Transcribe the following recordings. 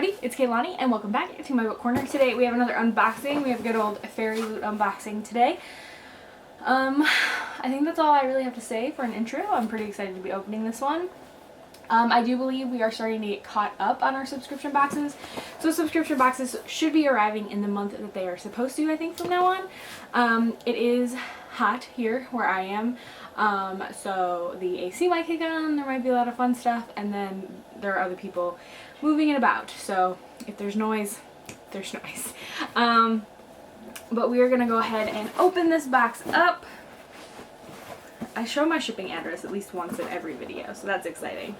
everybody, it's Kayloni and welcome back to my book corner. Today we have another unboxing. We have a good old Fairyloot unboxing today. I think that's all I really have to say for an intro. I'm pretty excited to be opening this one. I do believe we are starting to get caught up on our subscription boxes. So subscription boxes should be arriving in the month that they are supposed to, I think, from now on. It is hot here where I am. So the AC might kick on, there might be a lot of fun stuff, and then there are other people moving it about. So if there's noise, there's noise. But we are going to go ahead and open this box up. I show my shipping address at least once in every video, so that's exciting.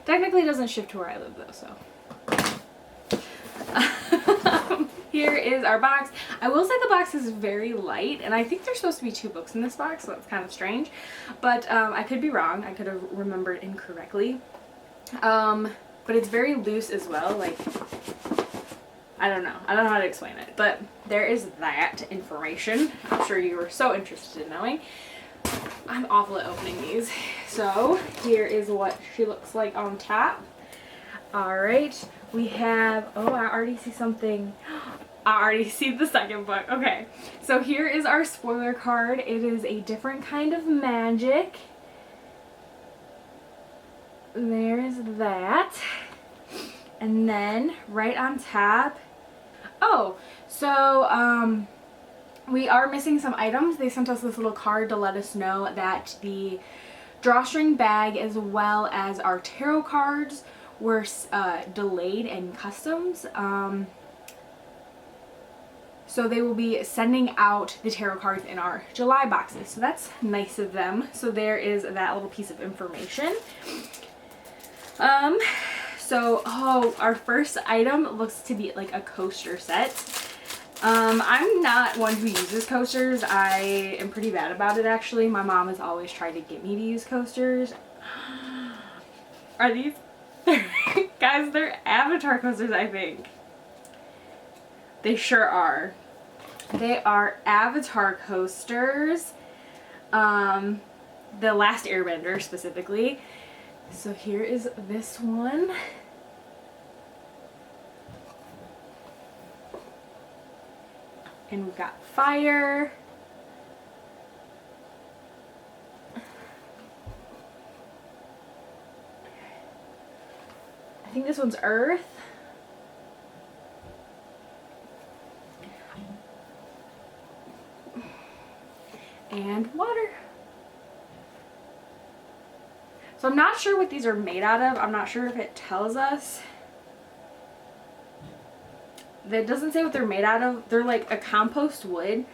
Technically it doesn't ship to where I live though, so. Here is our box. I will say the box is very light, and I think there's supposed to be 2 books in this box, so that's kind of strange. But I could be wrong. I could have remembered incorrectly. But it's very loose as well. Like, I don't know how to explain it. But there is that information. I'm sure you were so interested in knowing. I'm awful at opening these. So here is what she looks like on top. Alright, we have, oh, I already see something. I already see the second book. Okay, so here is our spoiler card. It is a different kind of magic. There is that. And then right on top, oh, so we are missing some items. They sent us this little card to let us know that the drawstring bag as well as our tarot cards were delayed in customs. So they will be sending out the tarot cards in our July boxes. So that's nice of them. So there is that little piece of information. Our first item looks to be like a coaster set. I'm not one who uses coasters. I am pretty bad about it, actually. My mom has always tried to get me to use coasters. Are these? Guys, they're Avatar coasters, I think. They sure are. They are Avatar coasters. The Last Airbender specifically. So here is this one. And we've got fire. I think this one's earth. And water. So I'm not sure what these are made out of. I'm not sure if it tells us. That doesn't say what they're made out of. They're like a compost wood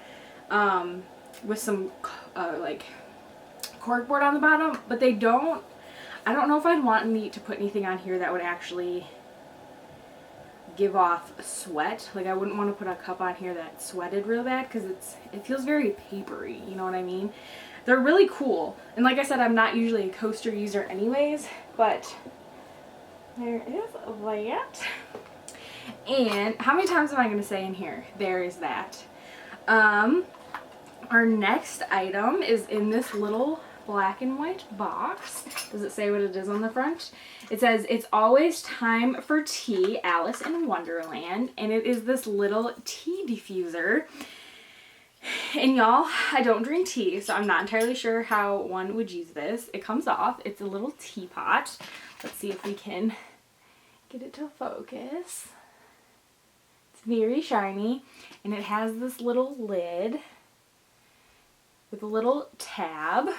with some like corkboard on the bottom, but they don't, I don't know if I'd want to put anything on here that would actually give off sweat. Like, I wouldn't want to put a cup on here that sweated real bad because it feels very papery, you know what I mean? They're really cool. And like I said, I'm not usually a coaster user anyways, but there is that. And how many times am I going to say in here? There is that. Our next item is in this little black and white box. Does it say what it is on the front? It says, "It's always time for tea, Alice in Wonderland." And it is this little tea diffuser. And y'all, I don't drink tea, so I'm not entirely sure how one would use this. It comes off. It's a little teapot. Let's see if we can get it to focus. It's very shiny, and it has this little lid with a little tab.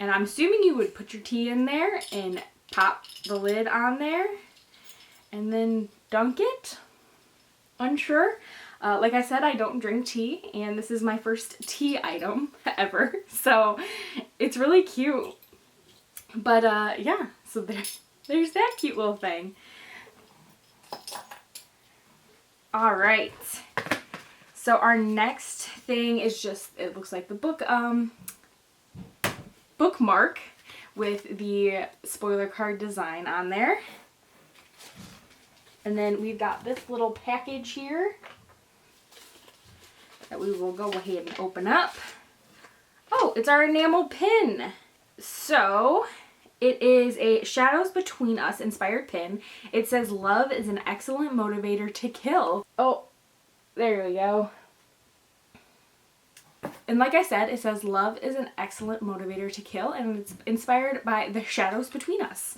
And I'm assuming you would put your tea in there and pop the lid on there and then dunk it. Unsure. Like I said, I don't drink tea, and this is my first tea item ever, so it's really cute. But yeah, so there's that cute little thing. Alright, so our next thing is just, it looks like the book bookmark with the spoiler card design on there. And then we've got this little package here that we will go ahead and open up. Oh, it's our enamel pin. So It is a Shadows Between Us inspired pin. It says, love is an excellent motivator to kill. Oh, there we go. And like I said, it says, love is an excellent motivator to kill, and it's inspired by the Shadows Between Us.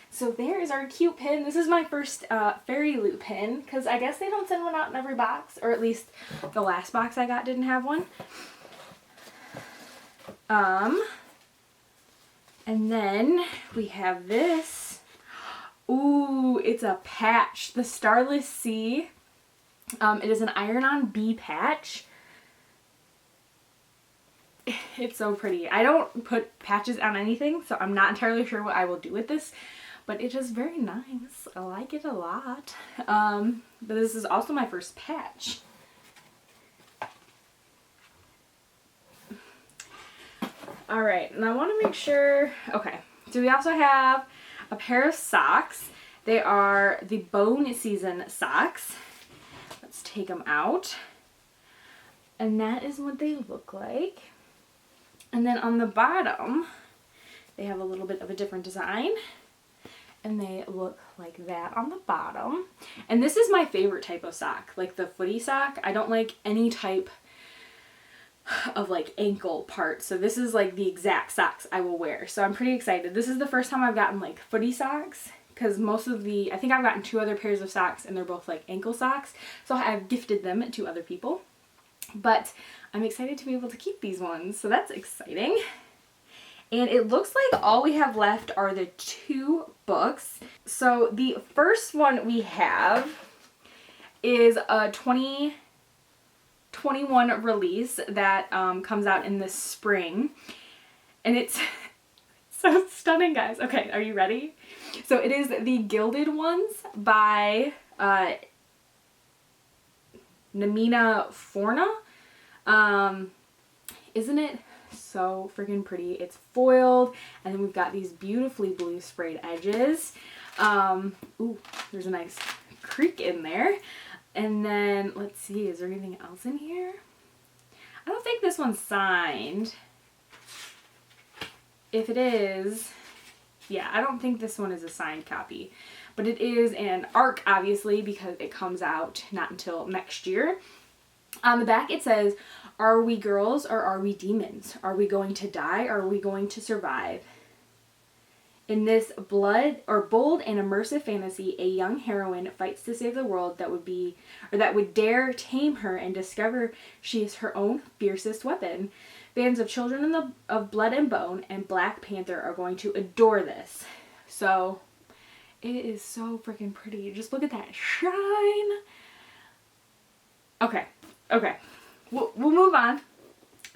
So there is our cute pin. This is my first Fairyloot pin, because I guess they don't send one out in every box, or at least the last box I got didn't have one. And then we have this. Ooh, it's a patch. The Starless Sea. It is an iron-on bee patch. It's so pretty. I don't put patches on anything, so I'm not entirely sure what I will do with this, but it is very nice. I like it a lot. But this is also my first patch. Alright, and I want to make sure, okay, so we also have a pair of socks. They are the Bone Season socks. Let's take them out. And that is what they look like. And then on the bottom, they have a little bit of a different design. And they look like that on the bottom. And this is my favorite type of sock, like the footy sock. I don't like any type of like ankle part, so this is like the exact socks I will wear, so I'm pretty excited. This is the first time I've gotten like footy socks, because most of I think I've gotten 2 other pairs of socks and they're both like ankle socks, so I've gifted them to other people, but I'm excited to be able to keep these ones, so that's exciting. And it looks like all we have left are the 2 books. So the first one we have is a 2021 release that comes out in the spring, and it's so stunning, guys. Okay, are you ready? So it is the Gilded Ones by Namina Forna. Isn't it so freaking pretty? It's foiled, and then we've got these beautifully blue sprayed edges. Ooh, there's a nice creak in there. And then, let's see, is there anything else in here? I don't think this one's signed. If it is, yeah, I don't think this one is a signed copy. But it is an ARC, obviously, because it comes out not until next year. On the back it says, are we girls or are we demons? Are we going to die or are we going to survive? In this bold and immersive fantasy, a young heroine fights to save the world that would dare tame her and discover she is her own fiercest weapon. Fans of Children of Blood and Bone and Black Panther are going to adore this. So, it is so freaking pretty. Just look at that shine. Okay. We'll move on,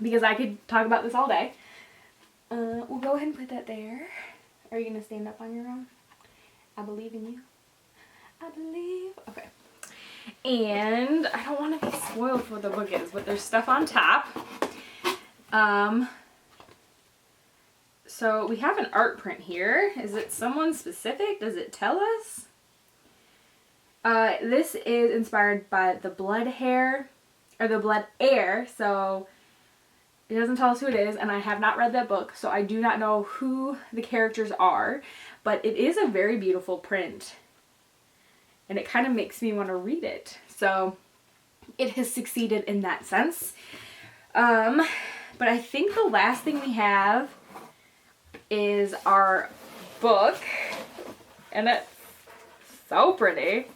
because I could talk about this all day. We'll go ahead and put that there. Are you going to stand up on your own? I believe in you. I believe. Okay. And I don't want to be spoiled for what the book is, but there's stuff on top. So we have an art print here. Is it someone specific? Does it tell us? This is inspired by the Blood Heir, or the Blood Heir, so it doesn't tell us who it is, and I have not read that book, so I do not know who the characters are, but it is a very beautiful print, and it kind of makes me want to read it, so it has succeeded in that sense. But I think the last thing we have is our book, and it's so pretty.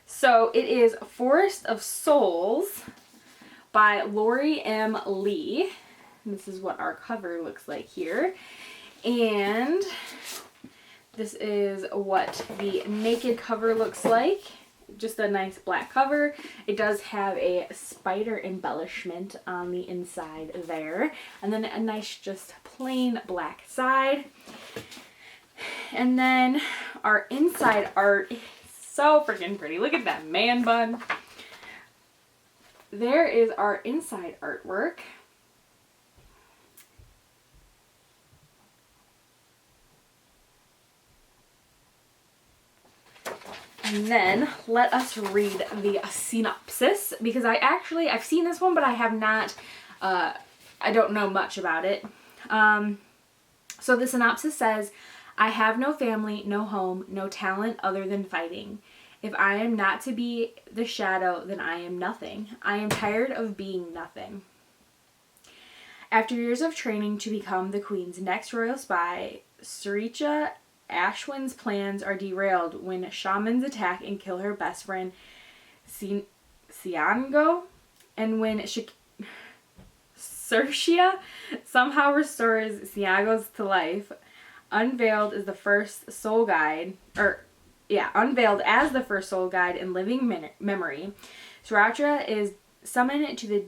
So it is Forest of Souls by Lori M. Lee. This is what our cover looks like here. And this is what the naked cover looks like. Just a nice black cover. It does have a spider embellishment on the inside there. And then a nice just plain black side. And then our inside art is so freaking pretty. Look at that man bun. There is our inside artwork. And then let us read the synopsis, because I've seen this one, but I have not, I don't know much about it. So the synopsis says, I have no family, no home, no talent other than fighting. If I am not to be the shadow, then I am nothing. I am tired of being nothing. After years of training to become the queen's next royal spy, Sricha Ashwin's plans are derailed when shamans attack and kill her best friend, Siango, and when Sertia somehow restores Siagos to life. Unveiled as the first soul guide in living memory, Sriracha is summoned to the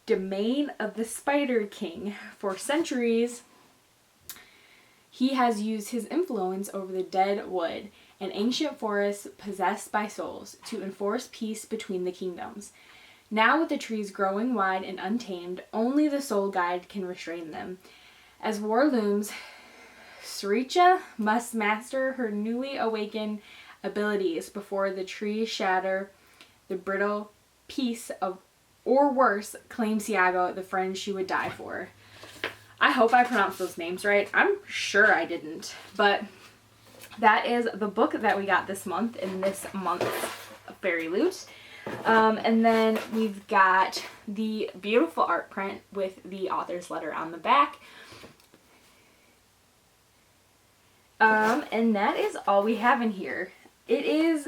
domain of the Spider King. For centuries, he has used his influence over the Dead Wood, an ancient forest possessed by souls, to enforce peace between the kingdoms. Now, with the trees growing wide and untamed, only the Soul Guide can restrain them. As war looms, Sricha must master her newly awakened abilities before the trees shatter the brittle piece of, or worse, claim Siago, the friend she would die for. I hope I pronounced those names right. I'm sure I didn't. But that is the book that we got this month in this month's Fairyloot. And then we've got the beautiful art print with the author's letter on the back. And that is all we have in here. There's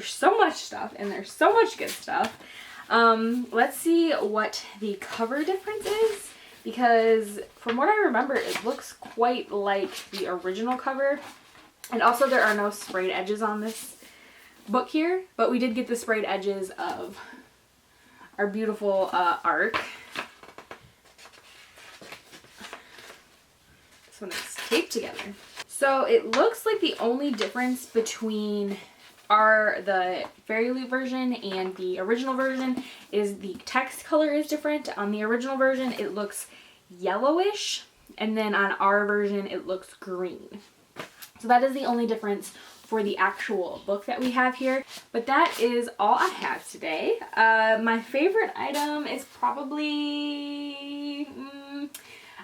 so much stuff and there's so much good stuff. Let's see what the cover difference is, because from what I remember, it looks quite like the original cover. And also there are no sprayed edges on this book here, but we did get the sprayed edges of our beautiful art. This one is taped together. So it looks like the only difference between the Fairyloot version and the original version is the text color is different. On the original version, it looks yellowish, and then on our version, it looks green. So that is the only difference for the actual book that we have here. But that is all I have today. My favorite item is probably...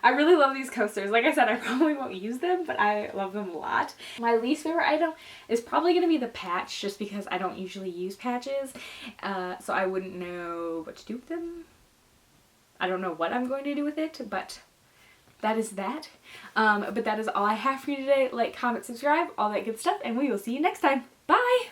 I really love these coasters. Like I said, I probably won't use them, but I love them a lot. My least favorite item is probably going to be the patch, just because I don't usually use patches, so I wouldn't know what to do with them. I don't know what I'm going to do with it, but that is that. But that is all I have for you today. Like, comment, subscribe, all that good stuff, and we will see you next time. Bye!